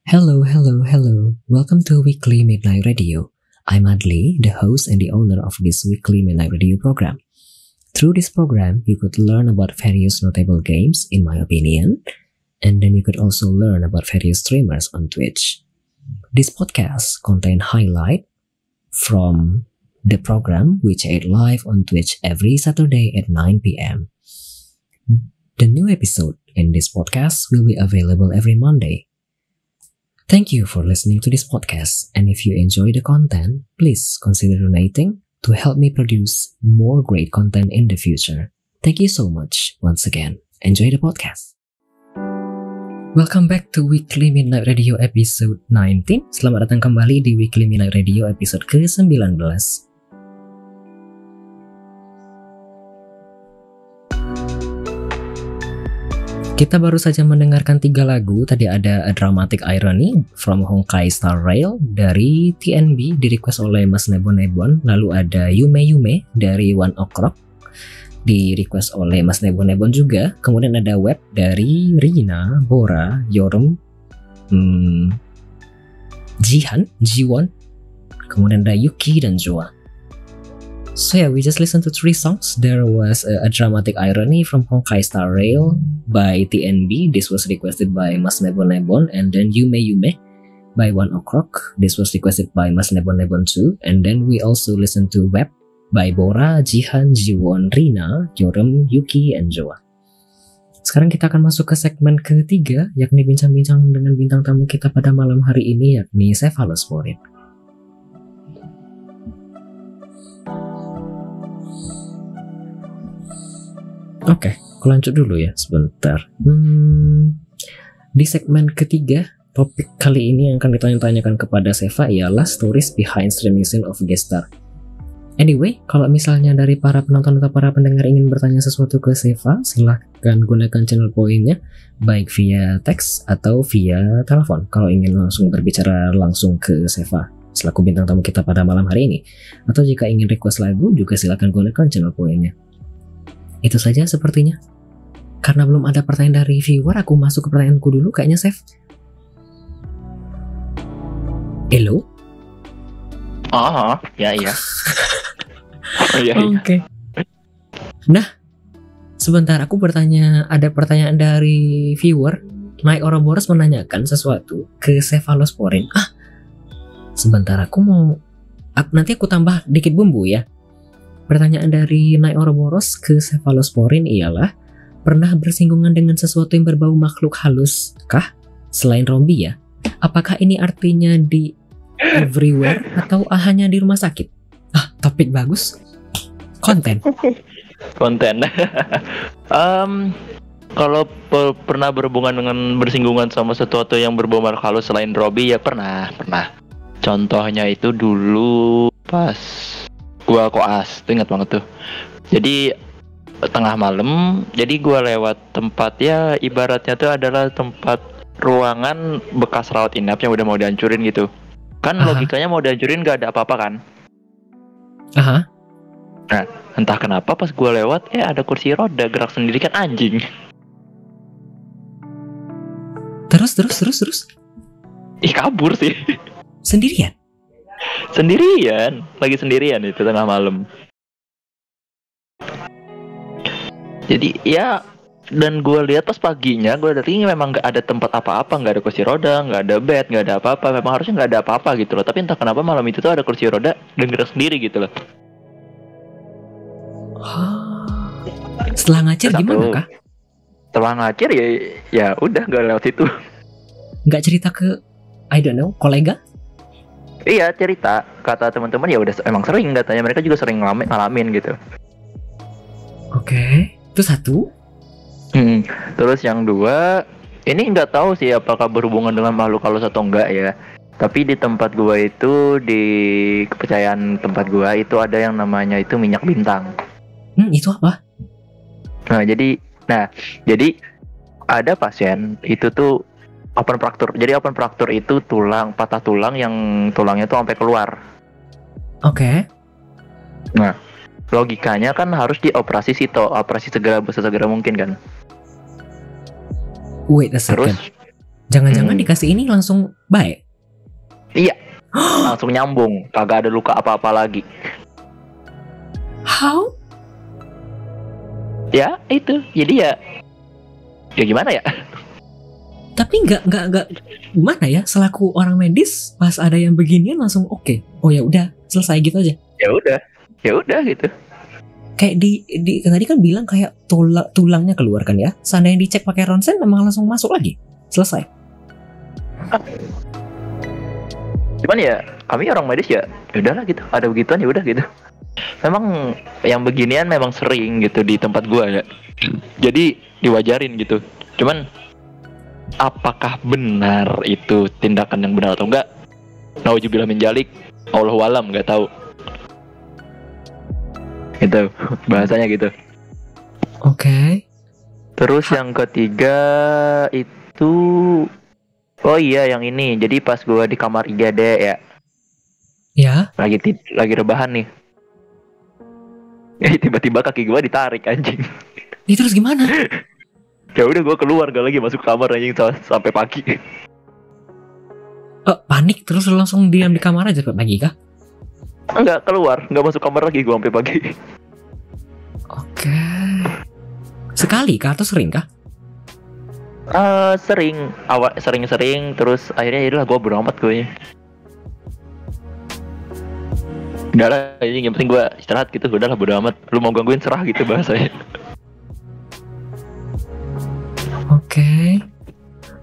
Hello, hello, hello. Welcome to Weekly Midnight Radio. I'm Adli, the host and the owner of this Weekly Midnight Radio program. Through this program, you could learn about various notable games, in my opinion, and then you could also learn about various streamers on Twitch. This podcast contains highlight from the program which aired live on Twitch every Saturday at 9 p.m. The new episode in this podcast will be available every Monday. Thank you for listening to this podcast, and if you enjoy the content, please consider donating to help me produce more great content in the future. Thank you so much once again. Enjoy the podcast. Welcome back to Weekly Midnight Radio episode 19. Selamat datang kembali di Weekly Midnight Radio episode ke-19. Kita baru saja mendengarkan 3 lagu. Tadi ada A Dramatic Irony from Honkai Star Rail dari TNB di request oleh Mas Nebon Nebon. Lalu ada Yume Yume dari One Ok Rock di request oleh Mas Nebon Nebon juga. Kemudian ada Web dari Rina, Bora, Yorum, Jihan, Jiwon. Kemudian ada Yuki dan Joa. So yeah, we just listened to 3 songs. There was a Dramatic Irony from Honkai Star Rail by TNB. This was requested by Mas Nebon Nebon. And then Yume Yume by One Ok Rock. This was requested by Mas Nebon Nebon too. And then we also listened to Web by Bora, Jihan, Jiwon, Rina, Yorem, Yuki, and Joa. Sekarang kita akan masuk ke segmen ketiga, yakni bincang-bincang dengan bintang tamu kita pada malam hari ini, yakni Cephalosporin. Oke, aku lanjut dulu ya sebentar. Di segmen ketiga, topik kali ini yang akan ditanya-tanyakan kepada Seva ialah stories behind streaming scene of Geestar. Anyway, kalau misalnya dari para penonton atau para pendengar ingin bertanya sesuatu ke Seva, silahkan gunakan channel poinnya, baik via teks atau via telepon. Kalau ingin langsung berbicara langsung ke Seva selaku bintang tamu kita pada malam hari ini, atau jika ingin request lagu juga silahkan gunakan channel poinnya. Itu saja sepertinya. Karena belum ada pertanyaan dari viewer, aku masuk ke pertanyaanku dulu kayaknya, Sef. Hello? Oh, ya. Oke. Nah, sebentar aku bertanya, ada pertanyaan dari viewer. Night Ouroboros menanyakan sesuatu ke Cephalosporin. Sebentar nanti aku tambah dikit bumbu ya. Pertanyaan dari Night Ouroboros ke Cephalosporin ialah, pernah bersinggungan dengan sesuatu yang berbau makhluk halus kah? Selain Rombi ya? Apakah ini artinya di everywhere atau hanya di rumah sakit? Topik bagus. Konten. Kalau pernah berhubungan dengan bersinggungan sama sesuatu yang berbau makhluk halus selain Rombi ya pernah. Contohnya itu dulu pas gua koas, tuh ingat banget tuh. Jadi tengah malam, jadi gua lewat tempat ya ibaratnya tuh adalah tempat ruangan bekas rawat inap yang udah mau dihancurin gitu. Kan logikanya mau dihancurin gak ada apa-apa kan? Nah, entah kenapa pas gua lewat ada kursi roda gerak sendiri kan anjing. Terus? Kabur sih. Sendirian, lagi sendirian itu tengah malam. Jadi ya, dan gue lihat pas paginya, gue datang memang nggak ada tempat apa-apa, nggak ada kursi roda, nggak ada bed, nggak ada apa-apa. Memang harusnya nggak ada apa-apa gitu loh. Tapi entah kenapa malam itu tuh ada kursi roda dan gerak sendiri gitu loh. Setelah ngacir gimana kah? Setelah ngacir ya udah nggak lewat situ. Nggak cerita ke, I don't know, kolega? Iya, cerita kata teman-teman ya udah emang sering katanya, mereka juga sering ngalamin gitu. Oke, itu satu. Terus yang dua, ini nggak tahu sih apakah berhubungan dengan makhluk halus atau enggak ya. Tapi di tempat gua itu, di kepercayaan tempat gua itu ada yang namanya itu minyak bintang. Itu apa? Jadi ada pasien itu tuh open fracture. Jadi open fracture itu patah tulang yang tulangnya tuh sampai keluar. Oke. Nah, logikanya kan harus dioperasi sesegera mungkin kan. Wait a second. Jangan-jangan dikasih ini langsung baik? Iya, langsung nyambung, kagak ada luka apa-apa lagi. How? Ya itu, jadi ya gimana ya? Tapi nggak gimana ya, selaku orang medis pas ada yang beginian langsung oke. Oh ya udah, selesai gitu aja. Ya udah gitu. Kayak di tadi kan bilang kayak tulangnya keluar kan ya. Seandainya dicek pakai ronsen memang langsung masuk lagi. Selesai. Cuman ya kami orang medis ya udahlah gitu, ada begituan ya udah gitu. Memang yang beginian memang sering gitu di tempat gua ya. Jadi diwajarin gitu. Cuman apakah benar itu tindakan yang benar atau enggak? Nauzubillah min dzalik, Allahu alam, nggak tahu. Itu bahasanya gitu. Oke. Terus yang ketiga itu, oh iya yang ini. Jadi pas gua di kamar IGD ya, Ya. lagi rebahan nih. Tiba-tiba kaki gua ditarik anjing. Ini terus gimana? Ya udah gua keluar, gak lagi masuk kamar anjing sampai pagi. Panik terus langsung diam di kamar aja pagi kah? Enggak keluar, enggak masuk kamar lagi gua sampai pagi. Oke. Sekali kah atau sering kah? Sering terus akhirnya yaudah gua bodo amat gue. Udah lah, ini yang penting gue istirahat gitu, udah lah bodo amat. Lu mau gangguin serah gitu bahasanya. Oke.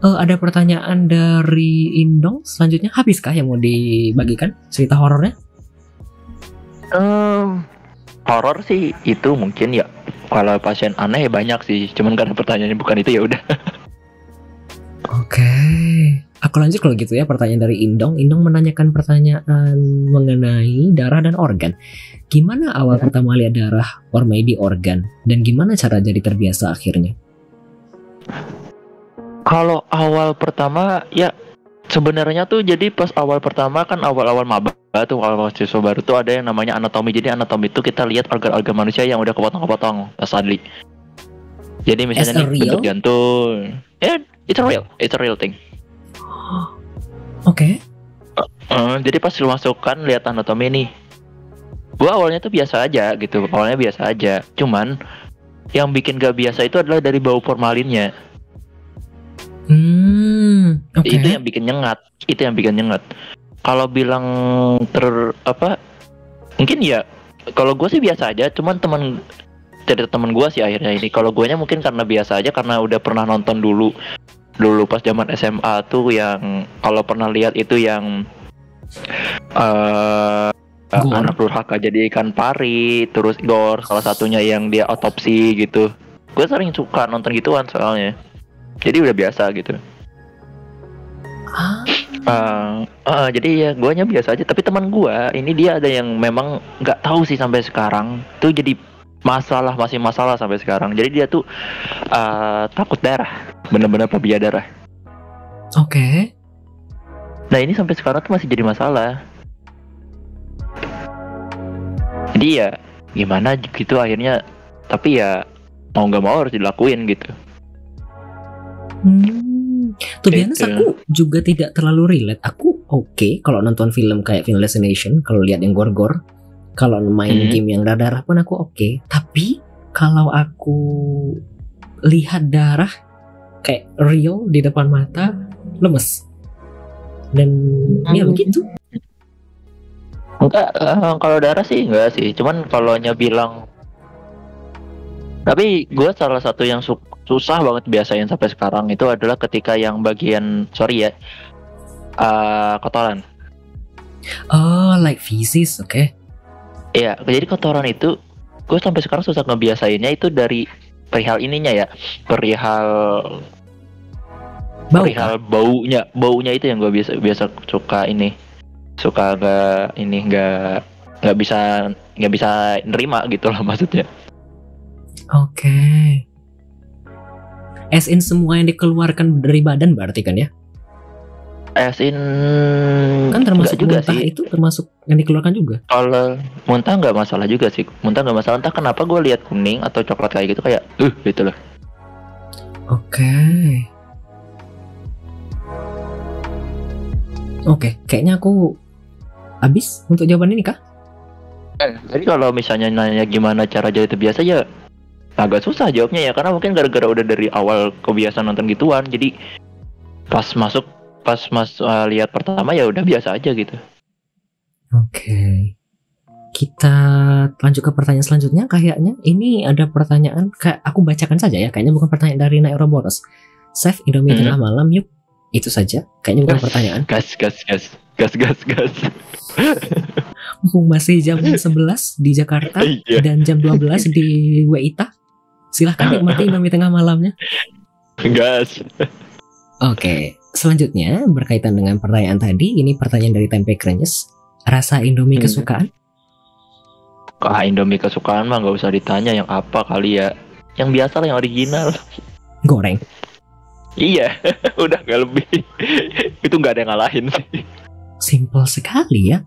Ada pertanyaan dari Indong selanjutnya. Habiskah yang mau dibagikan cerita horornya? Horor sih itu mungkin ya. Kalau pasien aneh banyak sih, cuman karena pertanyaannya bukan itu ya udah. Oke. Aku lanjut kalau gitu ya, pertanyaan dari Indong. Indong menanyakan pertanyaan mengenai darah dan organ. Gimana awal pertama lihat darah or maybe organ? Dan gimana cara jadi terbiasa akhirnya? Kalau awal pertama ya sebenarnya tuh jadi pas awal pertama kan awal-awal maba tuh, awal mahasiswa baru tuh ada yang namanya anatomi. Jadi anatomi itu kita lihat organ-organ manusia yang udah kepotong-kepotong pas adli. Jadi misalnya nih bentuk jantung. It's a real thing. Oke. Jadi pas lu masukkan lihat anatomi nih, gua awalnya tuh biasa aja gitu, cuman yang bikin gak biasa itu adalah dari bau formalinnya. Okay. Itu yang bikin nyengat. Kalau bilang mungkin ya kalau gue sih biasa aja, cuman cerita teman gue sih akhirnya ini. Kalau guanya mungkin karena biasa aja, karena udah pernah nonton dulu pas zaman SMA tuh, yang kalau pernah lihat itu yang anak durhaka jadi ikan pari, terus Gore salah satunya yang dia otopsi gitu. Gue sering suka nonton gituan soalnya, jadi udah biasa gitu. Jadi ya guanya biasa aja, tapi teman gua ini dia ada yang memang nggak tahu sih sampai sekarang tuh, jadi masih masalah sampai sekarang. Jadi dia tuh takut darah, bener-bener fobia darah. Oke. Nah ini sampai sekarang tuh masih jadi masalah. Jadi ya gimana gitu akhirnya, tapi ya mau nggak mau harus dilakuin gitu. To be honest, aku juga tidak terlalu relate. Aku oke kalau nonton film kayak Final Destination, kalau lihat yang gore-gore, kalau main game yang darah pun aku oke. Tapi kalau aku lihat darah kayak real di depan mata, lemes. Dan ya begitu. Enggak, kalau darah sih enggak sih. Cuman kalau bilang, tapi gue salah satu yang susah banget biasain sampai sekarang itu adalah ketika yang bagian kotoran. Oh, like feces, oke. Iya, jadi kotoran itu gue sampai sekarang susah ngebiasainnya itu dari perihal ininya ya, perihal baunya itu yang gue biasa suka nggak bisa nerima gitu loh maksudnya. Oke. As in semua yang dikeluarkan dari badan berarti kan ya? As in kan termasuk juga muntah sih. Itu termasuk yang dikeluarkan juga. Kalau muntah nggak masalah juga sih. Muntah nggak masalah, entah kenapa gue lihat kuning atau coklat kayak gitu kayak gitu loh. Oke. Oke, kayaknya aku habis untuk jawaban ini kah? Jadi kalau misalnya nanya gimana cara jadi terbiasa ya agak susah jawabnya ya, karena mungkin gara-gara udah dari awal kebiasaan nonton gituan, jadi pas masuk lihat pertama ya udah biasa aja gitu. Oke. Kita lanjut ke pertanyaan selanjutnya. Kayaknya ini ada pertanyaan, kayak aku bacakan saja ya. Kayaknya bukan pertanyaan dari Naik Ouroboros. Chef Indomie tengah malam yuk. Itu saja. Kayaknya bukan pertanyaan. Gas. Mumpung masih jam 11 di Jakarta dan jam 12 di WITA, silahkan nikmati Indomie tengah malamnya. Gas. Oke, selanjutnya berkaitan dengan pertanyaan tadi. Ini pertanyaan dari Tempe Krenyes. Rasa Indomie kesukaan? Indomie kesukaan mah nggak usah ditanya yang apa kali ya. Yang biasa lah, yang original. Goreng. Iya, udah gak lebih. Itu nggak ada yang ngalahin sih. Simple sekali ya.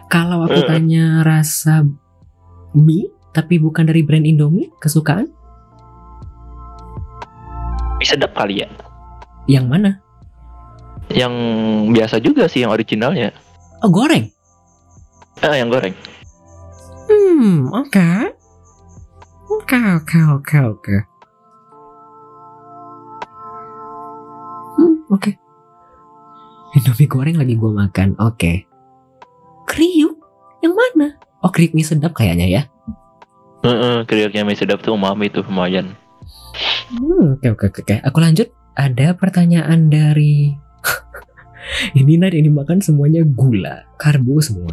Kalau aku tanya rasa mie, tapi bukan dari brand Indomie, kesukaan? Mie sedap kali ya. Yang mana? Yang biasa juga sih, yang originalnya. Oh, goreng? Yang goreng. Oke. Oke. Indomie goreng lagi gue makan. Oke. Kriuk? Yang mana? Oh, kriuk mie sedap kayaknya ya. Kriuknya mie sedap tuh umami tuh lumayan. Oke. Aku lanjut. Ada pertanyaan dari ini makan semuanya gula, karbo semua.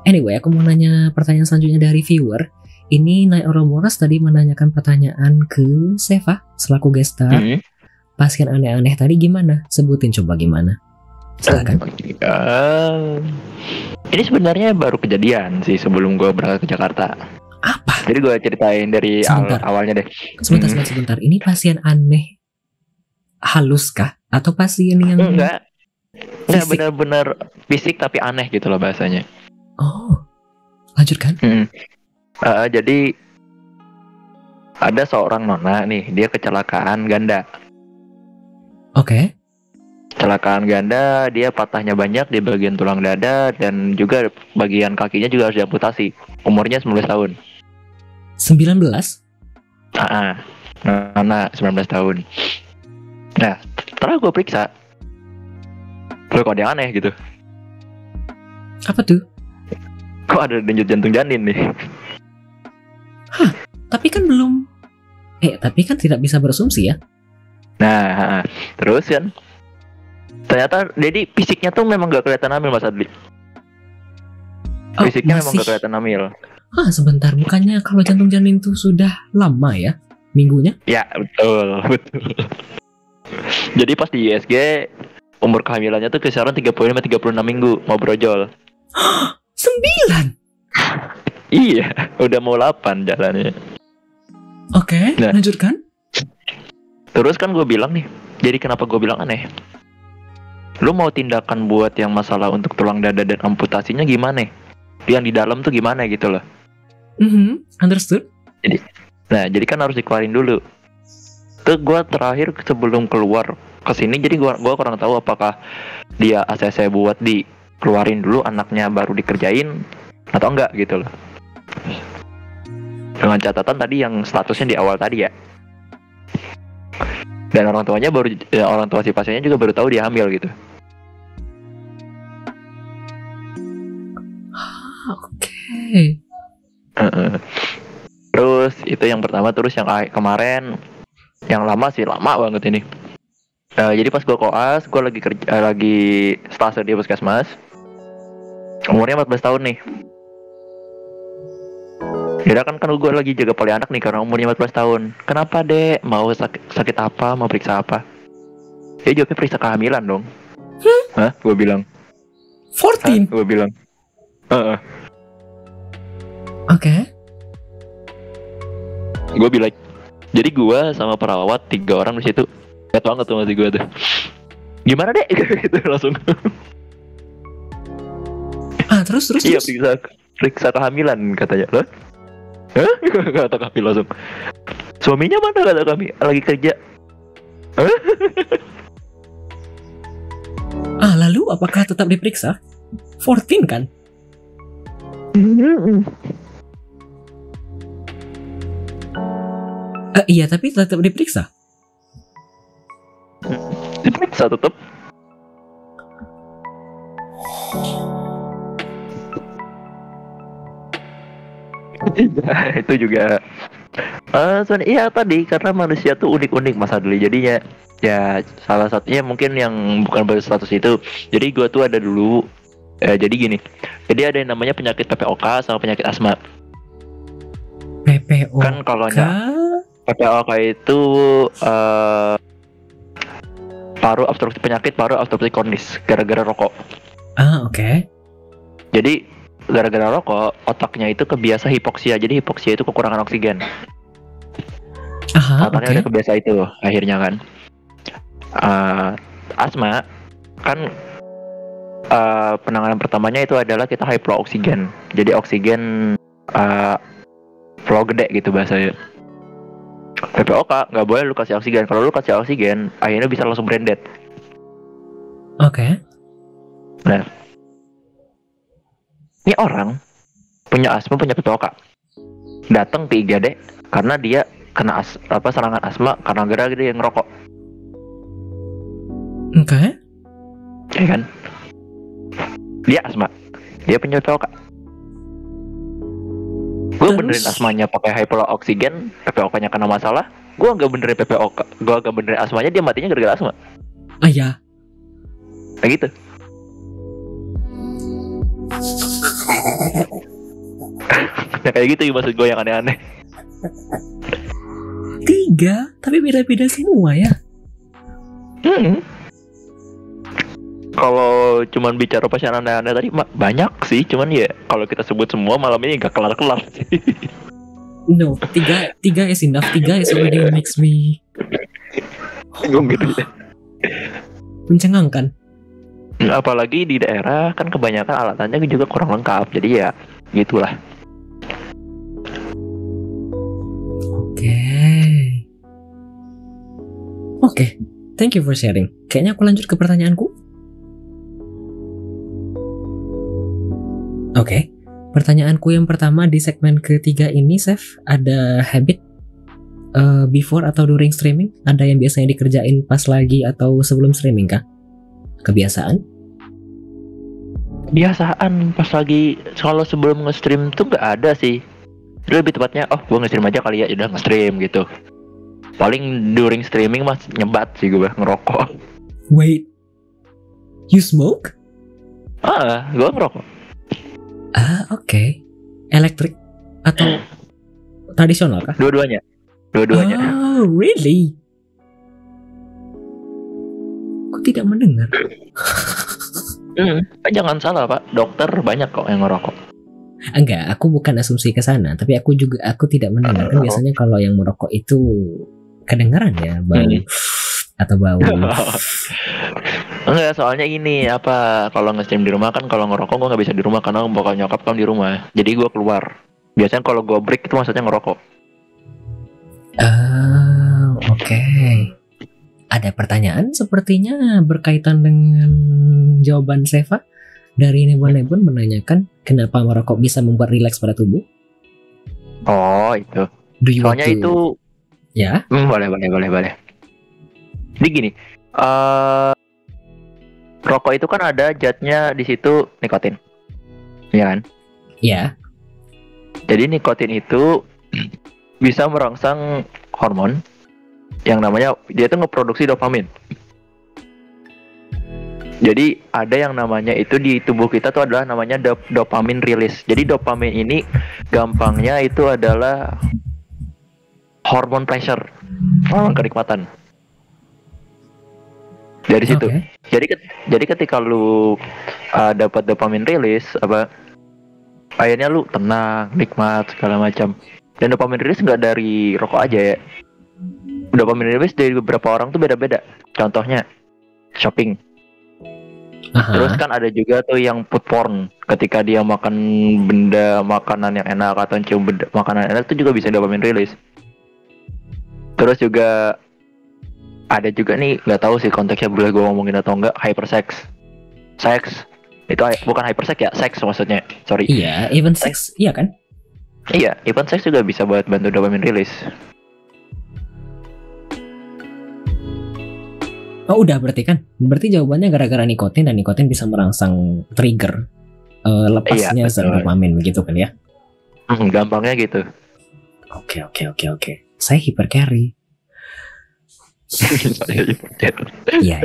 Anyway, aku mau nanya pertanyaan selanjutnya dari viewer. Ini Naik Ouroboros tadi menanyakan pertanyaan ke Seva selaku guest star. Pasien aneh-aneh tadi gimana? Sebutin coba gimana. Silakan. Ini sebenarnya baru kejadian sih sebelum gue berangkat ke Jakarta. Apa? Jadi gue ceritain dari awalnya deh. Sebentar. Ini pasien aneh halus kah? Atau pasien yang enggak benar-benar fisik tapi aneh gitu loh bahasanya. Oh, lanjutkan. Jadi ada seorang nona nih, dia kecelakaan ganda. Oke. Kecelakaan ganda, dia patahnya banyak di bagian tulang dada dan juga bagian kakinya juga harus diamputasi. Umurnya 19 tahun. 19? Nona 19 tahun. Nah, setelah gue periksa, kok ada yang aneh gitu. Apa tuh? Kok ada denyut jantung janin nih? Hah, tapi kan belum. Tapi kan tidak bisa berasumsi ya. Nah, terus kan ternyata jadi fisiknya tuh memang gak kelihatan hamil, Mas Adli. Fisiknya memang gak kelihatan hamil. Sebentar, bukannya kalau jantung janin tuh sudah lama ya minggunya? Ya, betul. Jadi pas di ISG umur kehamilannya tuh kisaran 35-36 minggu, mau brojol. 9? Iya, udah mau 8 jalannya. Oke, lanjutkan. Terus kan gue bilang nih, jadi kenapa gue bilang aneh? Lu mau tindakan buat yang masalah untuk tulang dada dan amputasinya gimana? Yang di dalam tuh gimana gitu loh. Understood. Jadi kan harus dikeluarin dulu. Tuh gue terakhir sebelum keluar kesini, jadi gue kurang tahu apakah dia ACC buat dikeluarin dulu anaknya baru dikerjain atau enggak gitu loh. Dengan catatan tadi yang statusnya di awal tadi ya. Dan orang tua si pasiennya juga baru tahu dia hamil gitu. Oke. Terus itu yang pertama, terus yang kemarin yang lama banget ini. Jadi pas gue koas, gue lagi stase di puskesmas. Umurnya 14 tahun nih. Ya kan gue lagi jaga poli anak nih karena umurnya 14 tahun. Kenapa dek? Mau sakit apa? Mau periksa apa? Ya jawabnya periksa kehamilan dong. Hah? Gue bilang 14? Gue bilang Oke. Gue bilang, jadi gue sama perawat 3 orang di situ. Lihat banget tuh masih gue tuh. Gimana dek? Gitu langsung. Terus. Iya, periksa kehamilan katanya. Loh? Hah? Kata kami langsung. Suaminya mana, kata kami? Lagi kerja. itu apakah tetap diperiksa? 14 kan? Iya, tapi tetap diperiksa. Diperiksa tetap. Itu juga iya tadi karena manusia tuh unik-unik Mas Adli, jadinya ya salah satunya mungkin yang bukan berstatus itu. Jadi gua tuh ada dulu jadi gini, jadi ada yang namanya penyakit PPOK sama penyakit asma. PPOK Kan kalau PPOK itu paru obstruksi kronis gara-gara rokok. Oke. Jadi gara-gara rokok otaknya itu kebiasa hipoksia. Jadi hipoksia itu kekurangan oksigen. Otaknya udah kebiasa itu akhirnya kan. Asma kan penanganan pertamanya itu adalah kita high flow oksigen. Jadi oksigen flow gede gitu bahasanya. PPOK nggak boleh lu kasih oksigen. Kalau lu kasih oksigen akhirnya bisa langsung brain dead. Oke. Nah, ini orang punya asma, punya PPOK, datang ke IGD karena dia kena serangan asma karena gara-gara dia ngerokok. Oke. Ya kan? Dia asma, dia punya PPOK. Gue benerin asmanya pakai hypoflow oksigen, PPOK-nya kena masalah. Gue nggak benerin PPOK, gue nggak benerin asmanya, dia matinya gara-gara asma. Iya. Kayak gitu. Ya kayak gitu maksud gue yang aneh-aneh. 3, tapi beda-beda semua ya. Kalau cuman bicara pasien aneh-aneh tadi banyak sih, cuman ya kalau kita sebut semua malam ini nggak kelar-kelar. No, 3 is enough. 3 is already makes me bingung gitu ya. Mencengangkan. Apalagi di daerah kan kebanyakan alatannya juga kurang lengkap, jadi ya gitulah. Oke, thank you for sharing. Kayaknya aku lanjut ke pertanyaanku. Oke, pertanyaanku yang pertama di segmen ketiga ini, Chef, ada habit before atau during streaming? Ada yang biasanya dikerjain pas lagi atau sebelum streaming kah? Kebiasaan pas lagi. Kalau sebelum nge-stream tuh nggak ada sih. Lebih tepatnya, gue nge-stream aja kali ya, udah nge-stream gitu. Paling during streaming mas nyebat sih gue, ngerokok. Wait, you smoke? Gue ngerokok. Oke. Elektrik atau tradisional kah? Dua-duanya. Oh, really? Aku tidak mendengar. Jangan salah Pak, dokter banyak kok yang ngerokok. Enggak, aku bukan asumsi ke sana, tapi aku tidak mendengar. Kan biasanya kalau yang merokok itu kedengaran ya bau atau bau. Enggak, soalnya ini kalau nge-stream di rumah kan, kalau ngerokok gue nggak bisa di rumah karena bokap nyokap kan di rumah. Jadi gue keluar. Biasanya kalau gue break itu maksudnya ngerokok. Oke. Ada pertanyaan sepertinya berkaitan dengan jawaban Seva. Dari Nebon menanyakan kenapa merokok bisa membuat rileks pada tubuh. Oh itu. Soalnya itu. Ya. Boleh. Jadi gini, rokok itu kan ada zatnya di situ nikotin, ya kan? Ya. Jadi nikotin itu bisa merangsang hormon yang namanya, dia itu ngeproduksi dopamin. Jadi ada yang namanya itu di tubuh kita tuh adalah namanya dopamin release. Jadi dopamin ini gampangnya itu adalah hormon pleasure, hormon kenikmatan. Dari situ. Jadi ketika lu dapat dopamin release akhirnya lu tenang, nikmat segala macam. Dan dopamin release nggak dari rokok aja ya. Dopamin release dari beberapa orang tuh beda-beda. Contohnya shopping. Terus kan ada juga tuh yang food porn, ketika dia makan makanan yang enak atau cium makanan enak itu juga bisa dopamin release. Terus juga ada juga nih, nggak tahu sih konteksnya boleh gue ngomongin atau enggak, hypersex. seks. Itu bukan hypersex ya, seks maksudnya. Sorry. Iya, even sex, iya kan? Iya, even seks juga bisa buat bantu dopamine release. Oh udah berarti kan? Berarti jawabannya gara-gara nikotin dan nikotin bisa merangsang trigger lepasnya zat dopamin begitu kan ya? Gampangnya gitu. Oke. Saya hipercarry. Iya.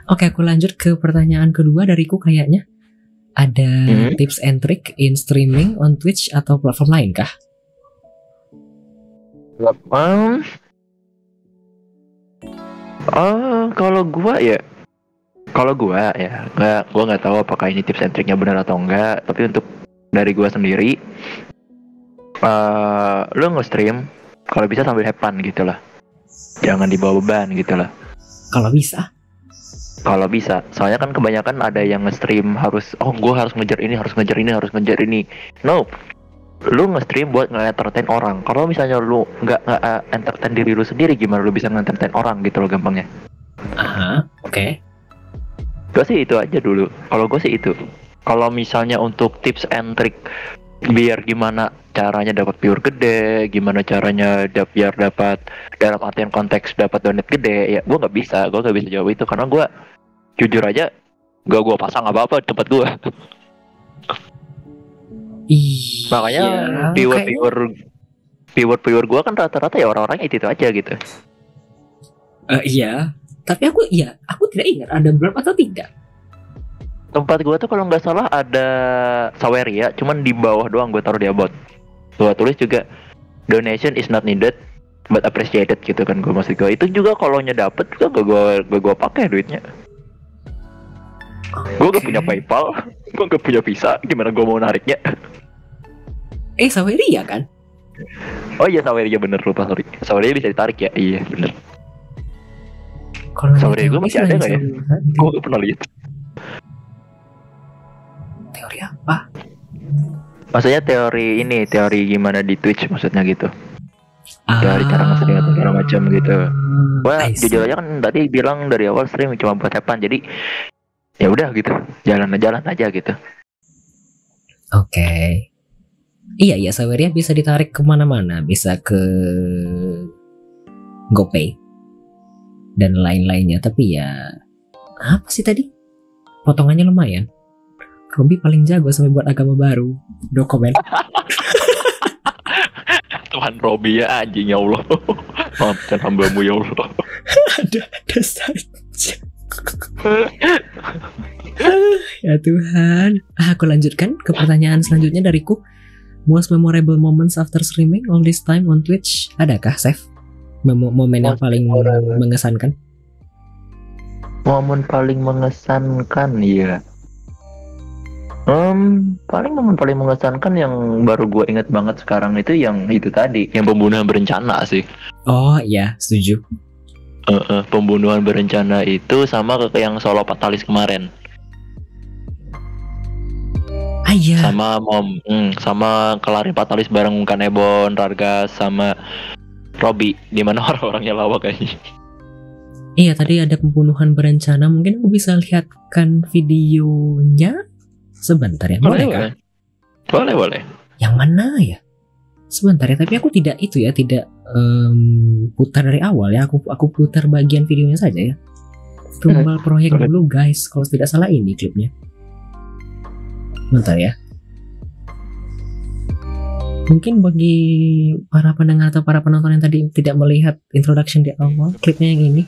Oke, aku lanjut ke pertanyaan kedua dariku kayaknya. Ada tips and trick in streaming on Twitch atau platform lain kah? Kalau gua ya gua nggak tahu apakah ini tips and triknya benar atau enggak. Tapi untuk dari gua sendiri, lu nge-stream kalau bisa sambil have fun gitu lah. Jangan dibawa beban gitu lah. Kalau bisa. Soalnya kan kebanyakan ada yang nge-stream gue harus ngejar ini. No. Lu nge-stream buat nge-entertain orang. Kalau misalnya lu nggak entertain diri lu sendiri, gimana lu bisa nge-entertain orang gitu loh gampangnya. Oke. Gue sih itu aja dulu. Kalau gue sih itu. Kalau misalnya untuk tips and trick biar gimana caranya dapat viewer gede, gimana caranya biar dapat dalam artian konteks dapat donate gede, ya gue nggak bisa jawab itu karena gue jujur aja gak gue pasang apa tempat gue. Makanya viewer gue kan rata-rata ya orang-orangnya itu aja gitu. Iya, tapi aku tidak ingat ada berapa atau tidak. Tempat gue tuh kalau nggak salah ada Saweria, cuman di bawah doang gue taruh di about. Gue tulis juga donation is not needed but appreciated gitu kan, gue maksud gue. Itu juga kalau dapet juga gue pakai duitnya. Gue gak punya PayPal, gue gak punya Visa, gimana gue mau nariknya? Saweria kan? Oh iya Saweria bener, lupa sorry. Saweria bisa ditarik ya, iya bener. Kalau Saweria gue masih ada gak ya? Gue gak pernah lihat. Teori apa? Maksudnya teori gimana di Twitch maksudnya gitu. Teori cara nge-stream atau segala macam gitu. Wah jujur aja kan tadi bilang dari awal stream cuma buat have fun, jadi ya udah gitu, jalan aja gitu. Oke. Iya Saweria bisa ditarik kemana-mana, bisa ke GoPay dan lain-lainnya. Tapi ya apa sih tadi? Potongannya lumayan. Robi paling jago sampai buat agama baru. No comment. Tuhan Robi ya anjing, ya Allah. Maafkan hambamu ya Allah. Ada saja. Ya Tuhan. Aku lanjutkan ke pertanyaan selanjutnya dariku. Most memorable moments after streaming all this time on Twitch. Adakah, Chef? Momen yang paling mengesankan? Momen paling mengesankan ya. Momen paling mengesankan yang baru gue inget banget sekarang itu yang itu tadi, yang pembunuhan berencana sih. Oh iya, setuju. Pembunuhan berencana itu sama ke yang solo fatalis kemarin. Iya. Sama kelarin fatalis bareng Kanebon, Rargas sama Robi, di mana orang-orangnya lawak kayaknya. Iya, tadi ada pembunuhan berencana. Mungkin aku bisa lihatkan videonya sebentar ya. Boleh. Yang mana ya? Sebentar ya, tapi aku tidak putar dari awal ya. Aku putar bagian videonya saja ya. Tumbal proyek dulu guys, kalau tidak salah ini klipnya. Bentar ya. Mungkin bagi para pendengar atau para penonton yang tadi tidak melihat introduction di awal, klipnya yang ini.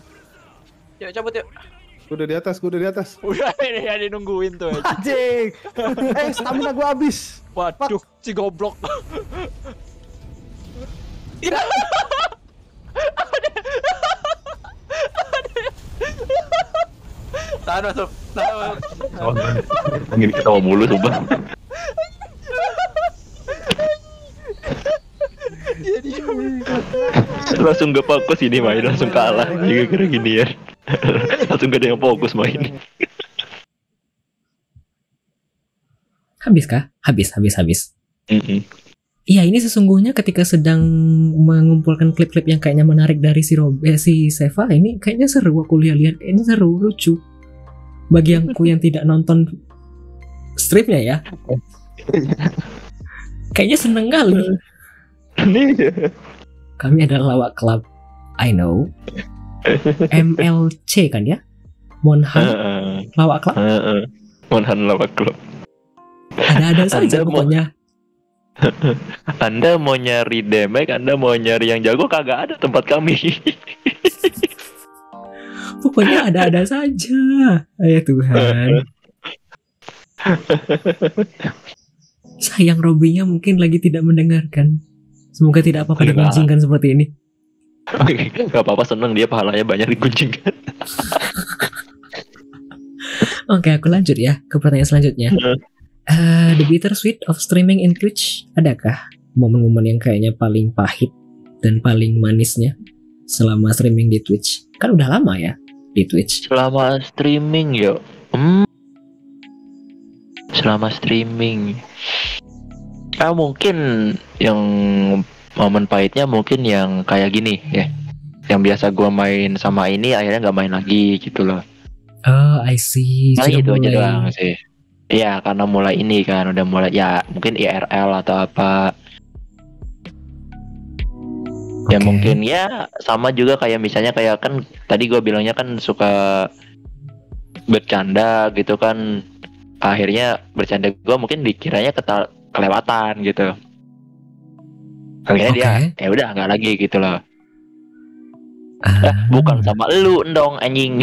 Yuk cabut yuk. Gue udah di atas. Udah ini ya nungguin tuh. Anjing. Stamina gue habis. Waduh, si goblok. Tahan masuk. Ini ketawa mulu coba. Langsung gak fokus ini main, langsung kalah juga kira gini ya. Langsung gak ada yang fokus main. Habis kah? Habis. Iya, ini sesungguhnya ketika sedang mengumpulkan klip-klip yang kayaknya menarik dari si Seva, ini kayaknya seru aku lihat, kayaknya seru, lucu. Bagi yang tidak nonton stripnya ya, kayaknya seneng kali. Kami adalah lawak club, I know. MLC kan ya, Monhan lawak club. Monhan lawak club. Ada saja pokoknya. Anda mau nyari damage, Anda mau nyari yang jago, kagak ada tempat kami. Pokoknya ada saja. Ya Tuhan. Sayang Robby-nya mungkin lagi tidak mendengarkan. Semoga tidak apa-apa diguncingkan seperti ini. Gak apa-apa, seneng dia pahalanya banyak diguncingkan. Oke, aku lanjut ya ke pertanyaan selanjutnya. The bittersweet of streaming in Twitch. Adakah momen-momen yang kayaknya paling pahit dan paling manisnya selama streaming di Twitch? Kan udah lama ya di Twitch. Selama streaming yo. Selama streaming. Mungkin yang momen pahitnya mungkin yang kayak gini ya. Yang biasa gue main sama ini akhirnya nggak main lagi gitu loh. Oh, I see. Nah Sudah gitu aja mulai. doang sih. Iya, karena mulai ini kan udah mulai ya mungkin IRL atau apa. Ya Oke. mungkin ya sama juga kayak misalnya kayak kan tadi gue bilangnya kan suka bercanda gitu kan. Akhirnya bercanda gue mungkin dikiranya kelewatan gitu. Akhirnya dia ya udah nggak lagi gitu loh. Bukan sama lu dong anjing.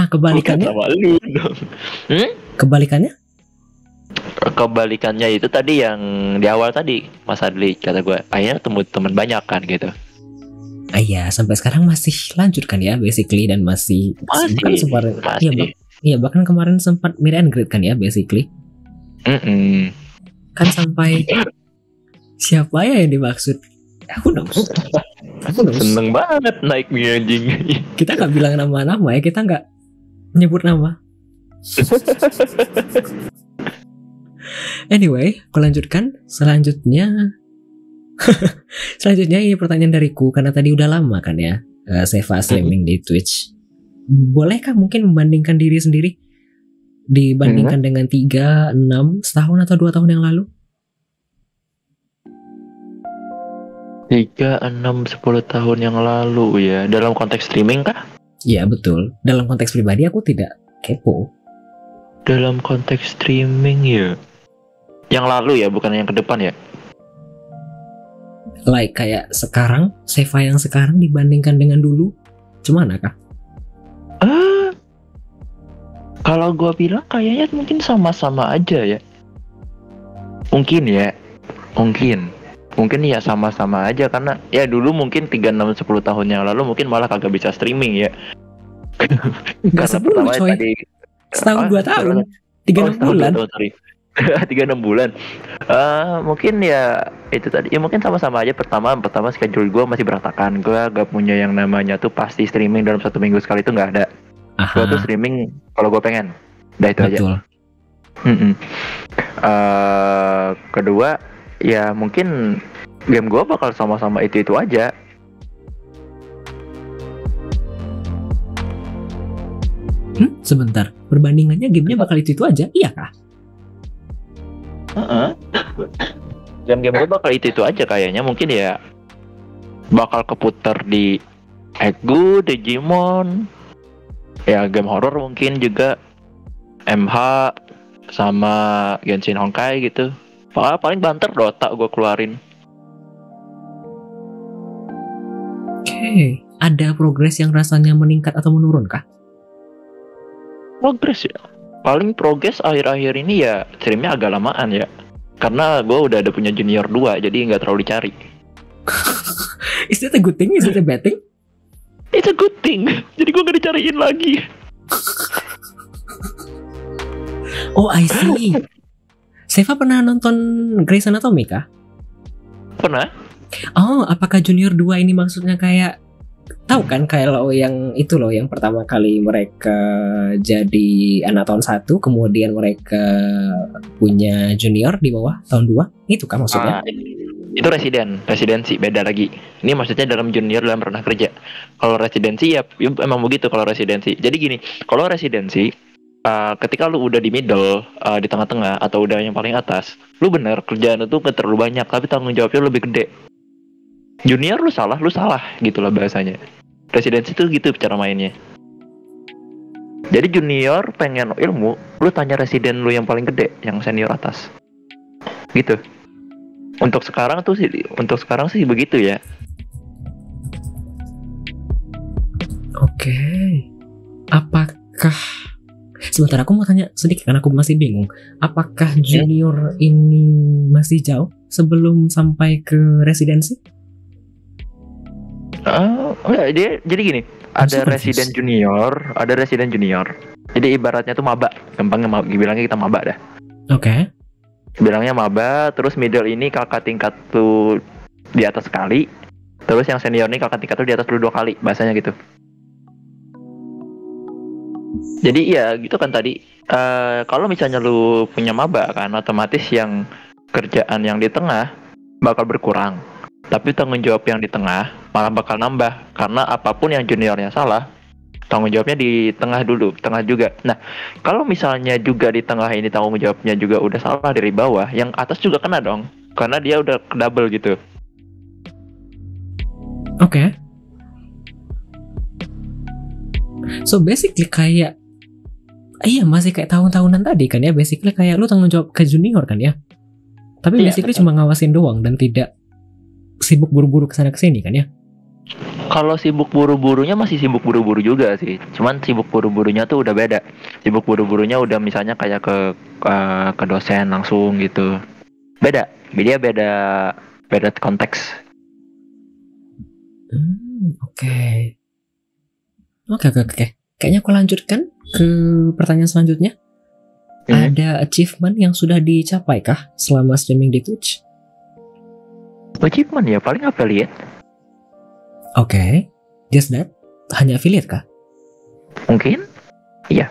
Kebalikannya? Bukan sama lu dong. Kebalikannya? Kebalikannya itu tadi yang di awal tadi Mas Adli kata gue akhirnya teman banyak kan gitu. Iya, sampai sekarang masih lanjut kan ya basically dan masih. Iya, bahkan kemarin sempat meet and greet kan ya basically. Kan sampai siapa ya yang dimaksud? Aku knows. Seneng banget naik nih anjing. Kita nggak bilang nama-nama ya, kita nggak nyebut nama. Anyway, aku lanjutkan. Selanjutnya ini pertanyaan dariku karena tadi udah lama kan ya Seva streaming di Twitch. Bolehkah mungkin membandingkan diri sendiri dibandingkan dengan 3, 6, setahun atau 2 tahun yang lalu? 3, 6, 10 tahun yang lalu ya. Dalam konteks streaming kah? Iya betul. Dalam konteks pribadi aku tidak kepo. Dalam konteks streaming ya. Yang lalu ya, bukan yang ke depan ya. Like kayak sekarang, Seva yang sekarang dibandingkan dengan dulu, gimana kah? Kalau gua bilang kayaknya mungkin sama-sama aja ya. Mungkin ya sama-sama aja karena ya dulu mungkin 3, 6, 10 tahun yang lalu mungkin malah kagak bisa streaming ya. Gak 10 coy tadi, setahun 2 tahun 3-6 bulan 3-6 bulan mungkin ya itu tadi ya mungkin sama-sama aja. Pertama schedule gue masih berantakan. Gue gak punya yang namanya tuh pasti streaming dalam 1 minggu sekali itu gak ada. Gue tuh streaming kalau gue pengen udah itu betul. Aja kedua ya mungkin game gue bakal sama-sama itu aja. Sebentar, perbandingannya gamenya bakal itu aja, iya kah? Game-game gue bakal itu aja kayaknya. Mungkin ya bakal keputar di Egu, Digimon, ya game horror mungkin juga, MH sama Genshin Honkai gitu. Paling banter Dota gue keluarin. Oke, ada progres yang rasanya meningkat atau menurun kah? Progres ya. Paling progres akhir-akhir ini ya streamnya agak lamaan ya. Karena gue udah ada punya junior 2 jadi nggak terlalu dicari. Is that a good thing? Is it a bad thing? It's a good thing. Jadi gue nggak dicariin lagi. Oh, I see. Seva pernah nonton Grey's Anatomy kah? Pernah. Oh, apakah junior 2 ini maksudnya kayak tahu kan kalau yang itu loh, yang pertama kali mereka jadi anak tahun 1, kemudian mereka punya junior di bawah tahun 2, itu kan maksudnya? Itu residensi beda lagi. Ini maksudnya dalam junior dalam pernah kerja. Kalau residensi ya emang begitu kalau residensi. Jadi gini, kalau residensi ketika lu udah di middle, di tengah-tengah atau udah yang paling atas, lu bener kerjaan itu gak terlalu banyak, tapi tanggung jawabnya lebih gede. Junior lu salah gitulah bahasanya. Residensi itu gitu cara mainnya. Jadi junior pengen ilmu, lu tanya residen lu yang paling gede, yang senior atas. Gitu. Untuk sekarang sih begitu ya. Oke. Apakah sebentar, aku mau tanya sedikit karena aku masih bingung. Apakah junior ini masih jauh sebelum sampai ke residensi? Enggak, jadi gini, ada residen junior, ada residen junior. Jadi ibaratnya tuh maba, gampangnya bilangnya kita maba dah. Oke. Bilangnya maba, terus middle ini kakak tingkat tuh di atas sekali, terus yang senior ini kakak tingkat tuh di atas lu 2 kali, bahasanya gitu. Jadi ya gitu kan tadi, kalau misalnya lu punya maba kan, otomatis yang kerjaan yang di tengah bakal berkurang. Tapi tanggung jawab yang di tengah malah bakal nambah, karena apapun yang juniornya salah, tanggung jawabnya di tengah juga. Nah, kalau misalnya juga di tengah ini tanggung jawabnya juga udah salah dari bawah, yang atas juga kena dong, karena dia udah double gitu. Oke. So basically kayak masih kayak tahun-tahunan tadi kan ya, basically kayak lu tanggung jawab ke junior kan ya. Tapi basically cuma ngawasin doang dan tidak sibuk buru-buru kesana kesini kan ya. Kalau sibuk buru-burunya masih sibuk buru-buru juga sih. Cuman sibuk buru-burunya tuh udah beda. Sibuk buru-burunya udah misalnya kayak ke dosen langsung gitu. Beda. Dia beda konteks. Oke. Kayaknya aku lanjutkan ke pertanyaan selanjutnya. Ada achievement yang sudah dicapai kah selama streaming di Twitch? Achievement ya paling affiliate. Oke. Just that? Hanya affiliate kah? Mungkin. Iya.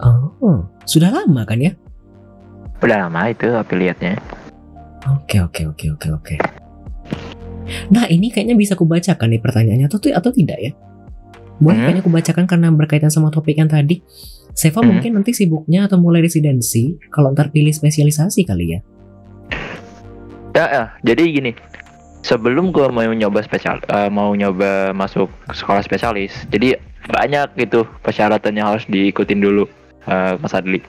Oh, sudah lama kan ya? Udah lama itu affiliate-nya. Oke. Nah, ini kayaknya bisa kubacakan nih pertanyaannya atau tidak ya? Boleh kayaknya kubacakan karena berkaitan sama topik yang tadi. Seva mungkin nanti sibuknya atau mulai residensi kalau ntar pilih spesialisasi kali ya? Ya, jadi gini. Sebelum gue mau nyoba masuk sekolah spesialis, jadi banyak gitu persyaratan yang harus diikutin dulu, Mas Adli.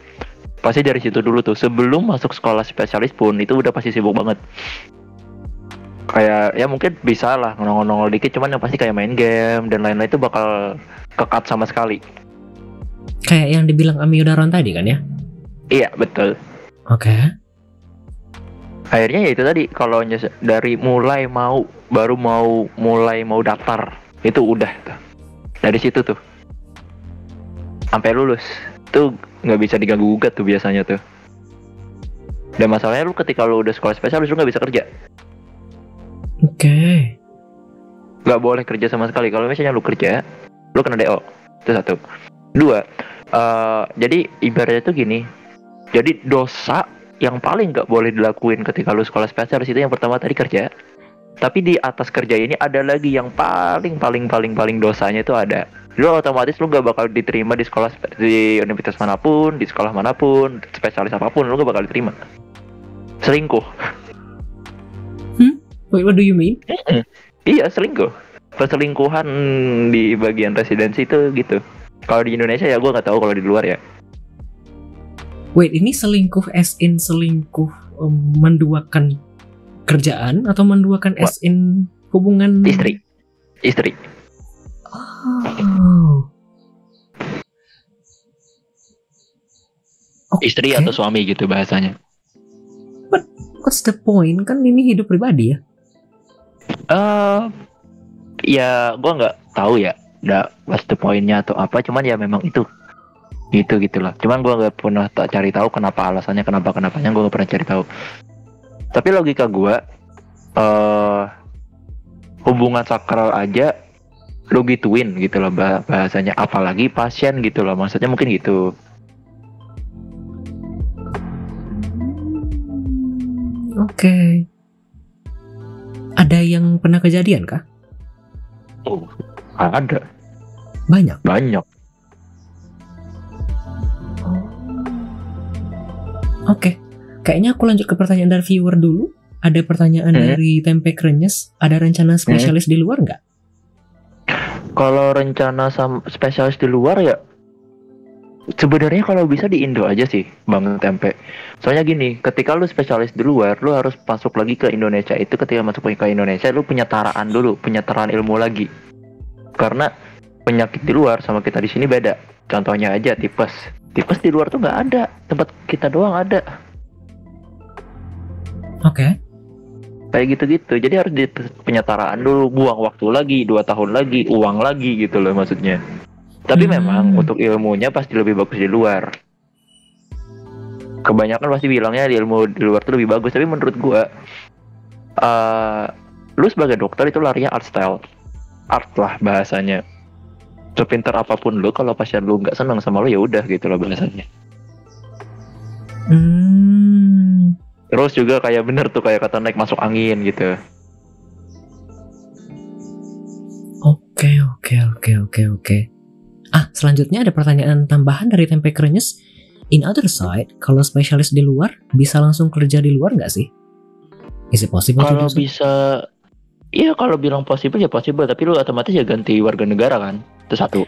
Pasti dari situ dulu tuh. Sebelum masuk sekolah spesialis pun itu udah pasti sibuk banget. Kayak ya mungkin bisa lah nongol-nongol dikit, cuman yang pasti kayak main game dan lain-lain itu bakal kekat sama sekali. Kayak yang dibilang Ami Udaron tadi kan ya? Iya betul. Oke. Akhirnya ya itu tadi, kalau dari mulai mau daftar itu udah tuh. Dari situ tuh sampai lulus tuh nggak bisa diganggu gugat tuh biasanya tuh. Dan masalahnya lu ketika lu udah sekolah spesialis lu nggak bisa kerja. Oke. Nggak boleh kerja sama sekali. Kalau misalnya lu kerja, lu kena DO. Itu 1. 2, jadi ibaratnya tuh gini. Jadi dosa yang paling nggak boleh dilakuin ketika lu sekolah spesialis itu yang pertama tadi kerja. Tapi di atas kerja ini ada lagi yang paling dosanya itu ada. Lu otomatis lu nggak bakal diterima di sekolah di universitas manapun, di sekolah manapun, spesialis apapun lu nggak bakal diterima. Selingkuh. Wait, what do you mean? Iya, selingkuh. Perselingkuhan di bagian residensi itu gitu. Kalau di Indonesia ya gue nggak tahu, kalau di luar ya. Wait, ini selingkuh as in selingkuh menduakan kerjaan atau menduakan as in hubungan istri. Oh. Okay. Istri atau suami gitu bahasanya. But what's the point? Kan ini hidup pribadi ya. Ya gue nggak tahu ya. What's the point-nya atau apa? Cuman ya memang itu. Gitulah. Cuman gue nggak pernah cari tahu kenapa alasannya, kenapanya gue nggak pernah cari tahu. Tapi logika gue, hubungan sakral aja lu gituin gitu loh bahasanya, apalagi pasien gitu loh, maksudnya mungkin gitu. Oke. Ada yang pernah kejadian kah? Oh, ada Banyak. banyak. Oke. Kayaknya aku lanjut ke pertanyaan dari viewer dulu. Ada pertanyaan dari Tempe Krenyes. Ada rencana spesialis di luar nggak? Kalau rencana spesialis di luar ya sebenarnya kalau bisa di Indo aja sih Bang Tempe. Soalnya gini, ketika lu spesialis di luar, lu harus masuk lagi ke Indonesia. Itu ketika masuk ke Indonesia, lu punya taraan dulu, punya taraan ilmu lagi. Karena penyakit di luar sama kita di sini beda. Contohnya aja tipes. Tipes di luar tuh nggak ada, tempat kita doang ada. Oke. Kayak gitu-gitu. Jadi harus di penyetaraan dulu, buang waktu lagi, 2 tahun lagi, uang lagi gitu loh maksudnya. Tapi memang untuk ilmunya pasti lebih bagus di luar. Kebanyakan pasti bilangnya di ilmu di luar tuh lebih bagus, tapi menurut gua lu sebagai dokter itu larinya art style. Art lah bahasanya. Sepintar apapun lu, kalau pasien lu nggak senang sama lu ya udah gitu loh bahasanya. Terus juga kayak bener tuh kayak kata naik masuk angin gitu. Oke. Selanjutnya ada pertanyaan tambahan dari Tempe Krenyes. In other side, kalau spesialis di luar bisa langsung kerja di luar nggak sih? Is it possible? Kalau bisa, iya kalau bilang possible ya possible, tapi lu otomatis ya ganti warga negara kan. Itu satu.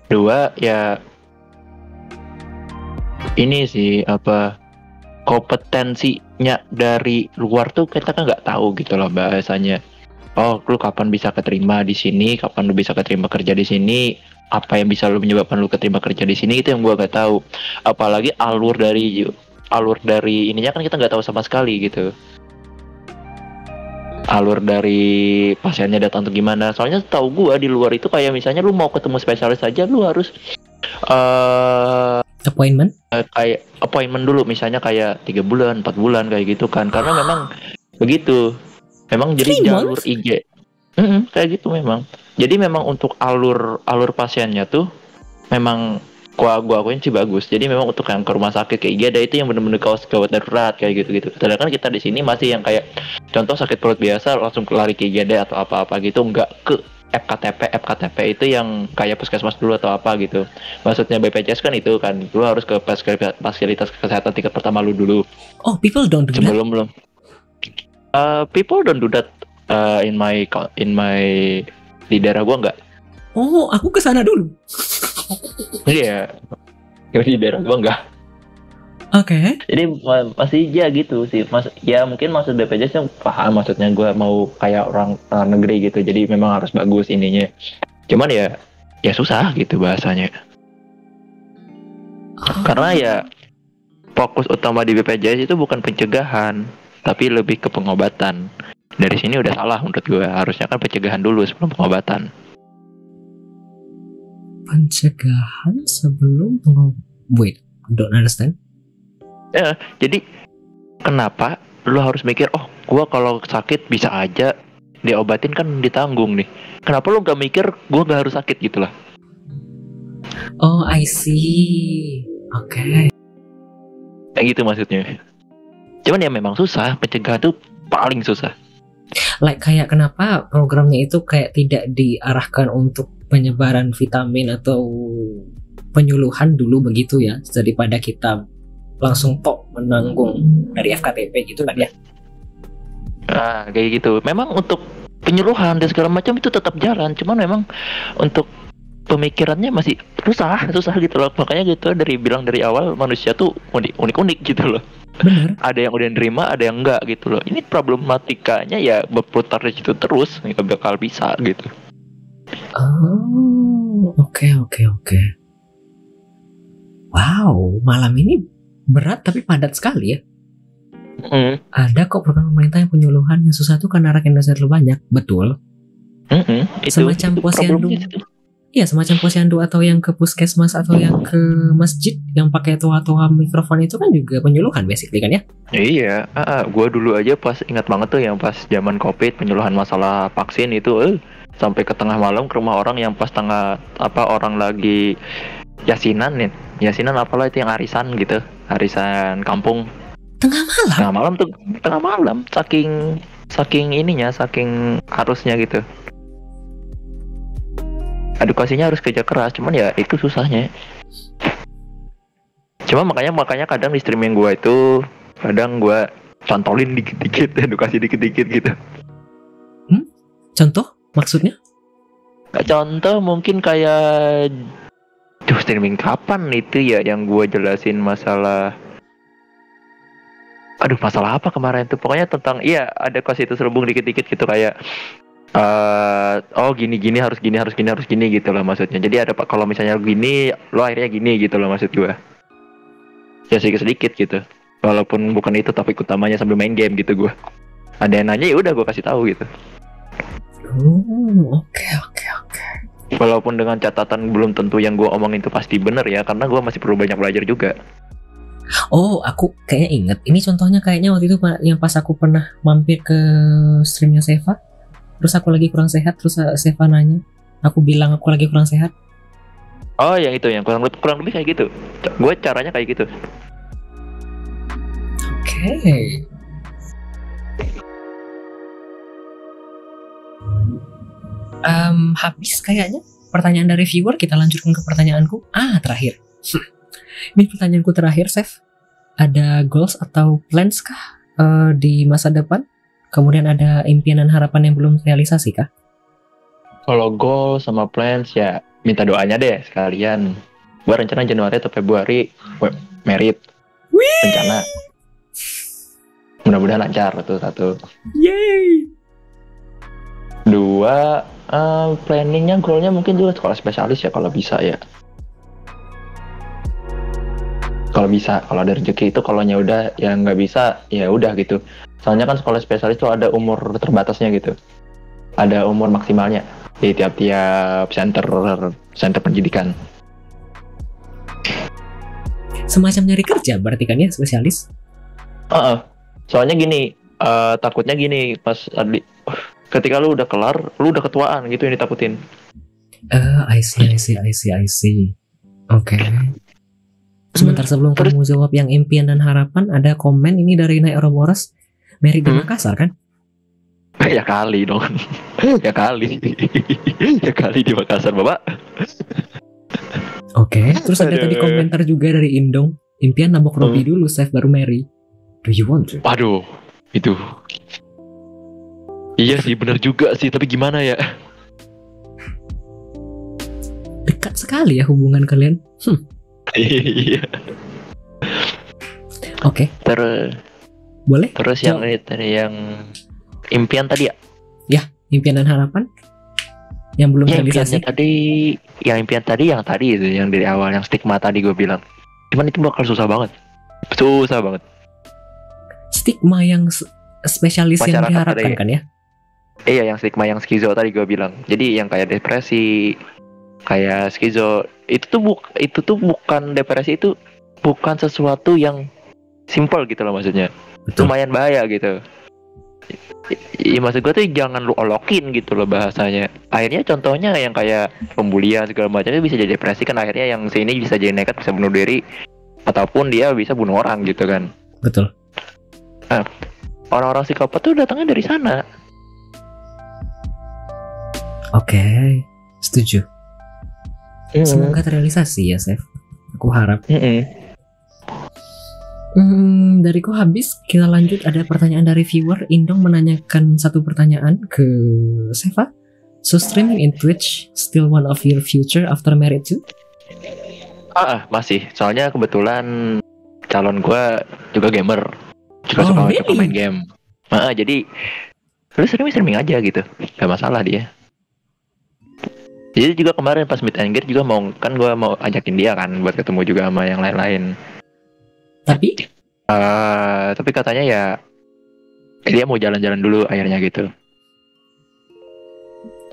Dua ya ini sih apa, kompetensinya dari luar tuh kita kan nggak tahu gitu loh bahasanya. Oh, lu kapan bisa keterima di sini? Kapan lu bisa keterima kerja di sini? Apa yang bisa lu menyebabkan lu keterima kerja di sini? Itu yang gua nggak tahu. Apalagi alur dari ininya kan kita nggak tahu sama sekali gitu. Alur dari pasiennya datang tuh gimana? Soalnya tahu gua di luar itu kayak misalnya lu mau ketemu spesialis aja lu harus appointment? Kayak appointment dulu, misalnya kayak 3 bulan, 4 bulan kayak gitu kan. Karena memang begitu. Memang jadi jalur IG. Kayak gitu memang. Jadi memang untuk alur pasiennya tuh memang gua akuin sih bagus. Jadi memang untuk yang ke rumah sakit kayak IGD itu yang benar-benar gawat darurat kayak gitu-gitu. Sedangkan kita di sini masih yang kayak contoh sakit perut biasa langsung lari ke IGD atau apa-apa gitu, enggak ke FKTP itu yang kayak puskesmas dulu atau apa gitu. Maksudnya BPJS kan itu kan, lu harus ke fasilitas kesehatan tingkat pertama lu dulu. Oh, people don't do that? Belum. People don't do that in my di daerah gua enggak. Oh, aku kesana dulu. Iya. Di daerah gua enggak. Oke. Jadi masih ya gitu sih. Ya mungkin maksud BPJS yang paham maksudnya gua mau kayak orang negeri gitu. Jadi memang harus bagus ininya. Cuman ya susah gitu bahasanya. Karena ya fokus utama di BPJS itu bukan pencegahan, tapi lebih ke pengobatan. Dari sini udah salah menurut gue. Harusnya kan pencegahan dulu sebelum pengobatan. Pencegahan sebelum pengobatan? Wait, don't understand. Ya, jadi kenapa lu harus mikir, oh gue kalau sakit bisa aja diobatin kan ditanggung nih. Kenapa lu gak mikir gue gak harus sakit gitu lah. Oh, I see. Oke. Kayak gitu maksudnya. Cuman ya memang susah, pencegahan tuh paling susah. Like kayak kenapa programnya itu kayak tidak diarahkan untuk penyebaran vitamin atau penyuluhan dulu begitu ya, daripada kita langsung menanggung dari FKTP gitu kan ya. Kayak gitu. Memang untuk penyuluhan dan segala macam itu tetap jalan, cuman memang untuk pemikirannya masih susah gitu loh. Makanya gitu bilang dari awal manusia tuh unik gitu loh. Bener. Ada yang udah nerima, ada yang enggak gitu loh. Ini problematikanya ya berputar di situ terus, nggak bakal bisa gitu. Oh, oke. Wow, malam ini berat tapi padat sekali ya. Ada kok program pemerintah yang penyuluhan, yang susah tuh karena rakyat Indonesia terlalu banyak, betul. Semacam posyandu. Iya, semacam posyandu atau yang ke puskesmas atau yang ke masjid yang pakai toa-toa mikrofon itu kan juga penyuluhan basically kan ya? Iya, gue dulu aja pas ingat banget tuh yang pas zaman COVID penyuluhan masalah vaksin itu, sampai ke tengah malam ke rumah orang yang pas orang lagi yasinan nih, yasinan apalah itu yang arisan gitu, arisan kampung. Tengah malam? Tengah malam, saking ininya, saking harusnya gitu. Edukasinya harus kerja keras, cuman ya itu susahnya. Cuma makanya kadang di streaming gue itu kadang gue cantolin dikit-dikit, edukasi dikit-dikit gitu. Contoh maksudnya? Contoh mungkin kayak streaming kapan itu ya yang gue jelasin masalah apa kemarin tuh, pokoknya tentang ada edukasi itu serubung dikit-dikit gitu kayak gini harus gini gitu loh maksudnya. Jadi ada kalau misalnya gini lo akhirnya gini gitu loh maksud gue. Ya sedikit gitu. Walaupun bukan itu topik utamanya sambil main game gitu gue. Ada yang nanya ya udah gue kasih tahu gitu. Oke. Walaupun dengan catatan belum tentu yang gue omongin itu pasti bener ya, karena gue masih perlu banyak belajar juga. Oh, aku kayaknya inget. Ini contohnya kayaknya waktu itu yang pas aku pernah mampir ke streamnya Seva. Terus aku lagi kurang sehat, terus Seva nanya. Aku bilang aku lagi kurang sehat. Oh, yang itu yang kurang lebih kayak gitu. Gue caranya kayak gitu. Oke. Habis kayaknya pertanyaan dari viewer, kita lanjutkan ke pertanyaanku. Terakhir. Ini pertanyaanku terakhir, Chef. Ada goals atau plans kah di masa depan? Kemudian ada impian dan harapan yang belum realisasi kah? Kalau goal sama plans ya minta doanya deh sekalian. Gue rencana Januari atau Februari merit. Rencana. Mudah-mudahan lancar tuh satu. Yeay. Dua, planningnya, goalnya mungkin juga sekolah spesialis ya kalau bisa ya. Kalau bisa, kalau ada rezeki itu, kalau udah ya nggak bisa ya udah gitu. Soalnya kan sekolah spesialis itu ada umur terbatasnya gitu. Ada umur maksimalnya di tiap-tiap center pendidikan. Semacam nyari kerja berarti kan ya spesialis? Soalnya gini, takutnya gini pas ketika lu udah kelar, lu udah ketuaan gitu yang ditakutin. I see. Oke. Sebentar sebelum kamu jawab yang impian dan harapan, ada komen ini dari Nai Ouroboros. Merit di Makassar kan? Ya kali dong. Ya kali di Makassar, Bapak. Oke. Terus ada tadi komentar juga dari Indong. Impian nabok Robby dulu, save baru Mary. Do you want to? Waduh, itu. Iya sih, benar juga sih, tapi gimana ya? Dekat sekali ya hubungan kalian. Iya. Oke. Boleh? Terus yang impian tadi ya? Ya, impian dan harapan yang belum realisasi. Impian tadi yang tadi itu, yang dari awal, yang stigma tadi gue bilang. Cuman itu bakal susah banget. Stigma yang spesialis yang masyarakat diharapkan kan ya? Iya, yang stigma yang skizo tadi gue bilang. Jadi yang kayak depresi, kayak skizo, itu tuh bukan depresi, itu bukan sesuatu yang simple gitu loh maksudnya. Betul. Lumayan bahaya gitu. Iya, maksud gue tuh jangan lu olokin gitu loh bahasanya. Akhirnya contohnya yang kayak pembulian segala macamnya bisa jadi depresi kan, akhirnya yang sini bisa jadi nekat, bisa bunuh diri, ataupun dia bisa bunuh orang gitu kan. Betul. Nah, orang-orang psikopat tuh datangnya dari sana. Oke, setuju. Semoga terrealisasi ya, Chef. Aku harap. Dariku habis. Kita lanjut, ada pertanyaan dari viewer. Indong menanyakan satu pertanyaan ke Seva. So streaming in Twitch still one of your future after married too? Masih. Soalnya kebetulan calon gue juga gamer, juga suka main game. Jadi lu streaming aja gitu, gak masalah dia. Jadi juga kemarin pas meet and greet juga gue mau ajakin dia kan buat ketemu juga sama yang lain-lain. Tapi katanya ya dia mau jalan-jalan dulu akhirnya gitu.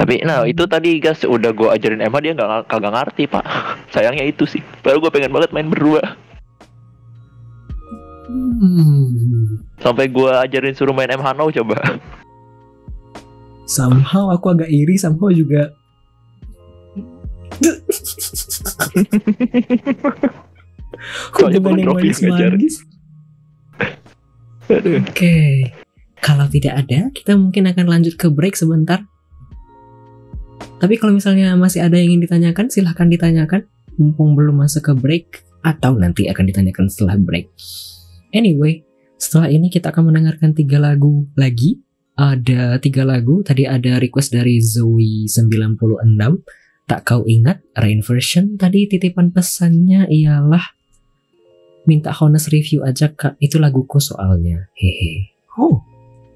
Tapi nah itu tadi guys udah gue ajarin Emma dia kagak ngerti pak. Sayangnya itu sih. Padahal gue pengen banget main berdua. Sampai gue ajarin suruh main MH Now coba. Somehow aku agak iri, somehow juga. Soalnya Hubungan yang trofi ngajar. manis-manis. Oke, kalau tidak ada, kita mungkin akan lanjut ke break sebentar. Tapi kalau misalnya masih ada yang ingin ditanyakan, silahkan ditanyakan. Mumpung belum masuk ke break, atau nanti akan ditanyakan setelah break. Anyway, setelah ini kita akan mendengarkan 3 lagu lagi. Ada 3 lagu, tadi ada request dari Zoe96. Tak kau ingat, Rain version. Tadi titipan pesannya ialah minta honest review aja kak, itu laguku soalnya. Hehe. Oh,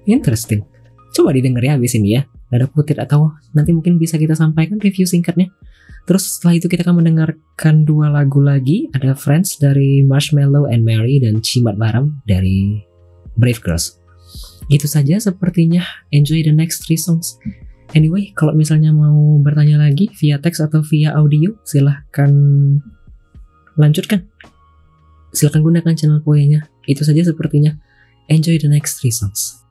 interesting. Coba didengar ya habis ini ya. Ada putir atau nanti mungkin bisa kita sampaikan review singkatnya. Terus setelah itu kita akan mendengarkan 2 lagu lagi. Ada Friends dari Marshmello and Mary dan Cimat Baram dari Brave Girls. Itu saja sepertinya. Enjoy the next 3 songs. Anyway, kalau misalnya mau bertanya lagi via teks atau via audio, silahkan lanjutkan. Silahkan gunakan channel Poe-nya. Itu saja sepertinya. Enjoy the next 3 songs.